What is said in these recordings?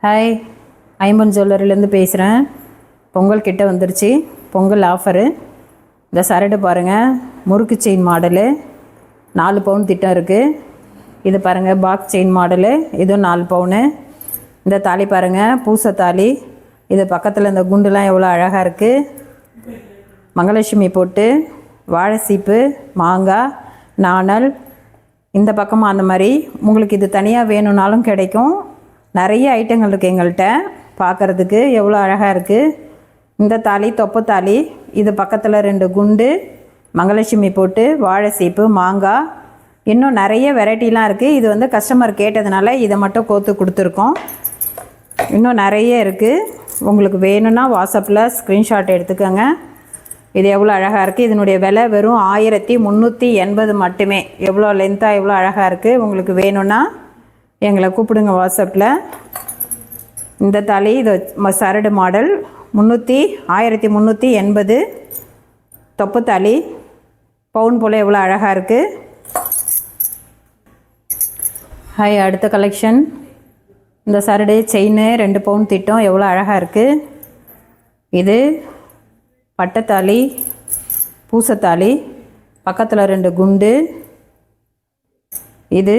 Hi, ஐம்பன் ஜுவல்லரிலேருந்து பேசுகிறேன். பொங்கல் கிட்ட வந்துருச்சு. பொங்கல் ஆஃபரு. இந்த சரடு பாருங்கள், முறுக்கு செயின் மாடலு, 4 பவுன் திட்டம் இருக்குது. இது பாருங்கள், பாக்ஸ் செயின் மாடலு, இதுவும் 4 பவுனு. இந்த தாலி பாருங்கள், பூசை தாலி. இது பக்கத்தில் இந்த குண்டுலாம் எவ்வளோ அழகாக இருக்குது. மங்களலட்சுமி போட்டு வாழை சீப்பு, மாங்காய், நாணல். இந்த பக்கமும் அந்த மாதிரி உங்களுக்கு இது தனியாக வேணும்னாலும் கிடைக்கும். நிறைய ஐட்டங்கள் இருக்குது எங்கள்கிட்ட. பார்க்குறதுக்கு எவ்வளோ அழகாக இருக்குது. இந்த தாலி தொப்பை தாலி. இது பக்கத்தில் 2 குண்டு, மங்களலட்சுமி போட்டு வாழை சீப்பு, மாங்காய். இன்னும் நிறைய வெரைட்டிலாம் இருக்குது. இது வந்து கஸ்டமர் கேட்டதுனால இதை மட்டும் கோத்து கொடுத்துருக்கோம். இன்னும் நிறைய இருக்குது. உங்களுக்கு வேணும்னா வாட்ஸ்அப்பில் ஸ்க்ரீன்ஷாட் எடுத்துக்கோங்க. இது எவ்வளோ அழகாக இருக்குது. இதனுடைய விலை வெறும் 1380 மட்டுமே. எவ்வளோ லென்த்தாக எவ்வளோ அழகாக இருக்குது. உங்களுக்கு வேணும்னா எங்களை கூப்பிடுங்க வாட்ஸ்அப்பில். இந்த தாலி இது சரடு மாடல் 1380 தொப்பு தாலி. பவுன் போல் எவ்வளோ அழகாக இருக்குது. ஹாய், அடுத்த கலெக்ஷன். இந்த சரடு செயின் 2 பவுன் திட்டம் எவ்வளோ அழகாக இருக்குது. இது பட்டைத்தாலி, பூசத்தாலி, பக்கத்தில் 2 குண்டு. இது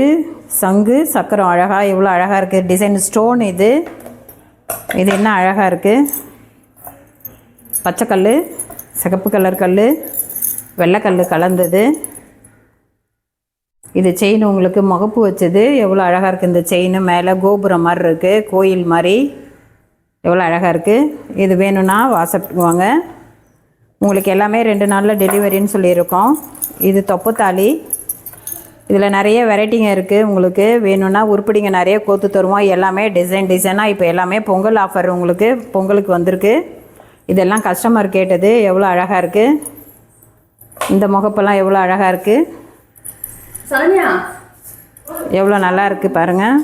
சங்கு சக்கரம். அழகாக எவ்வளோ அழகாக இருக்குது. Design stone. இது என்ன அழகாக இருக்குது. பச்சைக்கல், சிகப்பு கலர் கல், வெள்ளைக்கல் கலந்தது. இது செயின் உங்களுக்கு முகப்பு வச்சது. எவ்வளோ அழகாக இருக்குது. இந்த செயின் மேலே கோபுரம் மாதிரி இருக்குது, கோயில் மாதிரி. எவ்வளோ அழகாக இருக்குது. இது வேணும்னா வாட்ஸ்அப்புக்கு வாங்க. உங்களுக்கு எல்லாமே 2 நாளில் டெலிவரின்னு சொல்லியிருக்கோம். இது தொப்பு தாலி. இதில் நிறைய வெரைட்டிங்க இருக்குது. உங்களுக்கு வேணும்னா உருப்படிங்க நிறைய கோத்து தருவோம். எல்லாமே டிசைனாக இப்போ எல்லாமே பொங்கல் ஆஃபர் உங்களுக்கு பொங்கலுக்கு வந்திருக்கு. இதெல்லாம் கஸ்டமர் கேட்டது. எவ்வளோ அழகாக இருக்குது. இந்த முகப்பெல்லாம் எவ்வளோ அழகாக இருக்குது. எவ்வளோ நல்லா இருக்குது பாருங்கள்.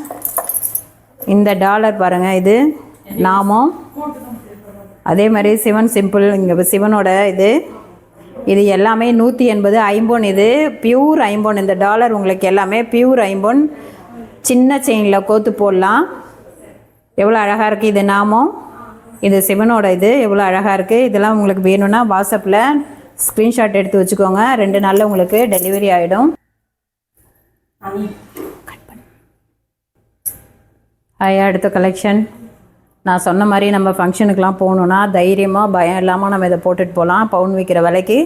இந்த டாலர் பாருங்கள், இது நாமம். அதே மாதிரி சிவன் சிம்பிள். இங்கே சிவனோட இது எல்லாமே 180 ஐம்பொன். இது பியூர் ஐம்பொன். இந்த டாலர் உங்களுக்கு எல்லாமே பியூர் ஐம்பொன். சின்ன செயினில் கோத்து போடலாம். எவ்வளோ அழகாக இருக்குது. இது நாமம். இது சிவனோட. இது எவ்வளோ அழகாக இருக்குது. இதெல்லாம் உங்களுக்கு வேணும்னா வாட்ஸ்அப்பில் ஸ்க்ரீன்ஷாட் எடுத்து வச்சுக்கோங்க. 2 நாளில் உங்களுக்கு டெலிவரி ஆகிடும். அடுத்த கலெக்ஷன். நான் சொன்ன மாதிரி நம்ம ஃபங்க்ஷனுக்கெலாம் போகணுன்னா தைரியமாக பயம் இல்லாமல் நம்ம இதை போட்டுட்டு போகலாம். பவுன் விற்கிற விலைக்கு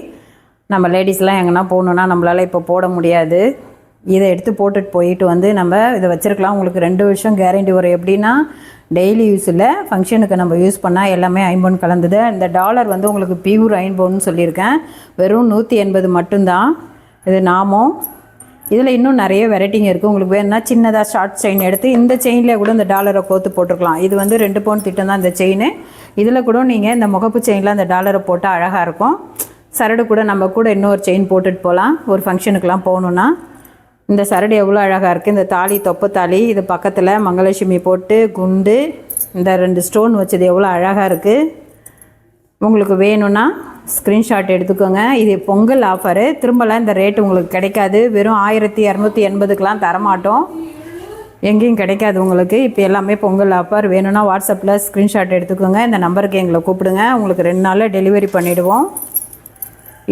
நம்ம லேடிஸ்லாம் எங்கன்னா போகணுன்னா நம்மளால் இப்போ போட முடியாது. இதை எடுத்து போட்டுட்டு போயிட்டு வந்து நம்ம இதை வச்சுருக்கலாம். உங்களுக்கு 2 வருஷம் கேரண்டி வரும். எப்படின்னா டெய்லி யூஸில் ஃபங்க்ஷனுக்கு நம்ம யூஸ் பண்ணால் எல்லாமே ஐம்பொன் கலந்தது. இந்த டாலர் வந்து உங்களுக்கு பியூர் ஐம்பொன்னு சொல்லியிருக்கேன். வெறும் 180 மட்டும்தான். இது நாமம். இதில் இன்னும் நிறைய வெரைட்டிங்க இருக்குது. உங்களுக்கு வேணும்னா சின்னதாக ஷார்ட் செயின் எடுத்து இந்த செயினில் கூட இந்த டாலரை கோத்து போட்டுருக்கலாம். இது வந்து 2 பவுன் திட்டம் தான் இந்த செயின். இதில் கூட நீங்கள் இந்த முகப்பு செயினில் அந்த டாலரை போட்டால் அழகாக இருக்கும். சரடு கூட நம்ம கூட இன்னொரு செயின் போட்டுட்டு போகலாம் ஒரு ஃபங்க்ஷனுக்கெலாம் போகணுன்னா. இந்த சரடு எவ்வளோ அழகாக இருக்குது. இந்த தாலி தொப்பை தாலி. இது பக்கத்தில் மங்களலட்சுமி போட்டு குண்டு, இந்த 2 ஸ்டோன் வச்சது எவ்வளோ அழகாக இருக்குது. உங்களுக்கு வேணும்னா ஸ்க்ரீன்ஷாட் எடுத்துக்கோங்க. இது பொங்கல் ஆஃபரு. திரும்பலாம் இந்த ரேட்டு உங்களுக்கு கிடைக்காது. வெறும் 1280க்கெலாம் தரமாட்டோம். எங்கேயும் கிடைக்காது உங்களுக்கு. இப்போ எல்லாமே பொங்கல் ஆஃபர். வேணும்னா வாட்ஸ்அப்பில் ஸ்க்ரீன்ஷாட் எடுத்துக்கோங்க. இந்த நம்பருக்கு எங்களை கூப்பிடுங்க. உங்களுக்கு 2 நாளில் டெலிவரி பண்ணிவிடுவோம்.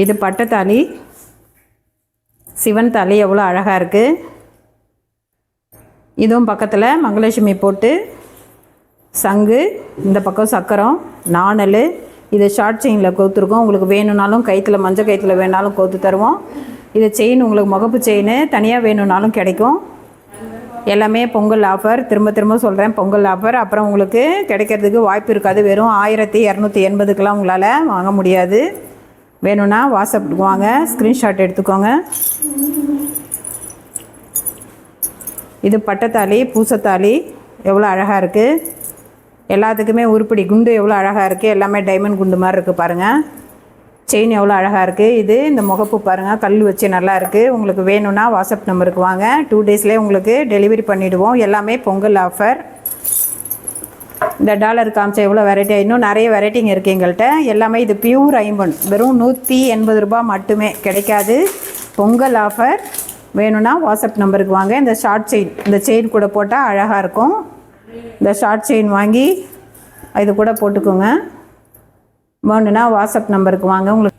இது பட்டைத்தாலி, சிவன் தாலி. எவ்வளோ அழகாக இருக்குது. இதுவும் பக்கத்தில் மங்களலட்சுமி போட்டு சங்கு, இந்த பக்கம் சக்கரம், நாணல். இது ஷார்ட் செயினில் கோத்துருக்கோம். உங்களுக்கு வேணும்னாலும் கயிற்றில் மஞ்சள் கயிற்றில் வேணுனாலும் கோத்து தருவோம். இது செயின் உங்களுக்கு முகப்பு செயின் தனியாக வேணும்னாலும் கிடைக்கும். எல்லாமே பொங்கல் ஆஃபர். திரும்ப சொல்கிறேன், பொங்கல் ஆஃபர். அப்புறம் உங்களுக்கு கிடைக்கிறதுக்கு வாய்ப்பு இருக்காது. வெறும் 1280க்கெலாம் உங்களால் வாங்க முடியாது. வேணும்னா வாட்ஸ்அப்புக்கு வாங்க, ஸ்க்ரீன்ஷாட் எடுத்துக்கோங்க. இது பட்டைத்தாலி, பூசத்தாலி. எவ்வளோ அழகாக இருக்குது. எல்லாத்துக்குமே உருப்படி குண்டு எவ்வளோ அழகாக இருக்குது. எல்லாமே டைமண்ட் குண்டு மாதிரி இருக்குது பாருங்கள். செயின் எவ்வளோ அழகாக இருக்குது. இது இந்த முகப்பு பாருங்கள், கல் வச்சு நல்லா இருக்குது. உங்களுக்கு வேணும்னா வாட்ஸ்அப் நம்பருக்கு வாங்க. 2 டேஸ்லேயே உங்களுக்கு டெலிவரி பண்ணிவிடுவோம். எல்லாமே பொங்கல் ஆஃபர். இந்த டாலர் காமிச்சா எவ்வளோ வெரைட்டியாக இன்னும் நிறைய வெரைட்டிங்க இருக்குது எங்கள்கிட்ட. எல்லாமே இது பியூர் ஐம்பொன். வெறும் 180 ரூபா மட்டுமே. கிடைக்காது. பொங்கல் ஆஃபர். வேணும்னா வாட்ஸ்அப் நம்பருக்கு வாங்க. இந்த ஷார்ட் செயின், இந்த செயின் கூட போட்டால் அழகாக இருக்கும். இந்த ஷார்ட் செயின் வாங்கி இது கூட போட்டுக்கோங்க. வேணுன்னா வாட்ஸ்அப் நம்பருக்கு வாங்க. உங்களுக்கு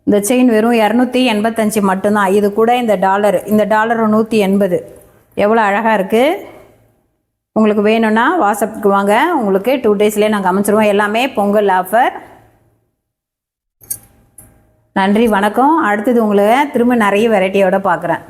இந்த செயின் வெறும் 285 மட்டும்தான். இது கூட இந்த டாலர் 180 எவ்வளோ அழகாக இருக்குது. உங்களுக்கு வேணும்னா வாட்ஸ்அப்புக்கு வாங்க. உங்களுக்கு 2 டேஸ்லேயே நாங்கள் அமைச்சிருவோம். எல்லாமே பொங்கல் ஆஃபர். நன்றி, வணக்கம். அடுத்தது உங்களை திரும்ப நிறைய வெரைட்டியோட பார்க்குறேன்.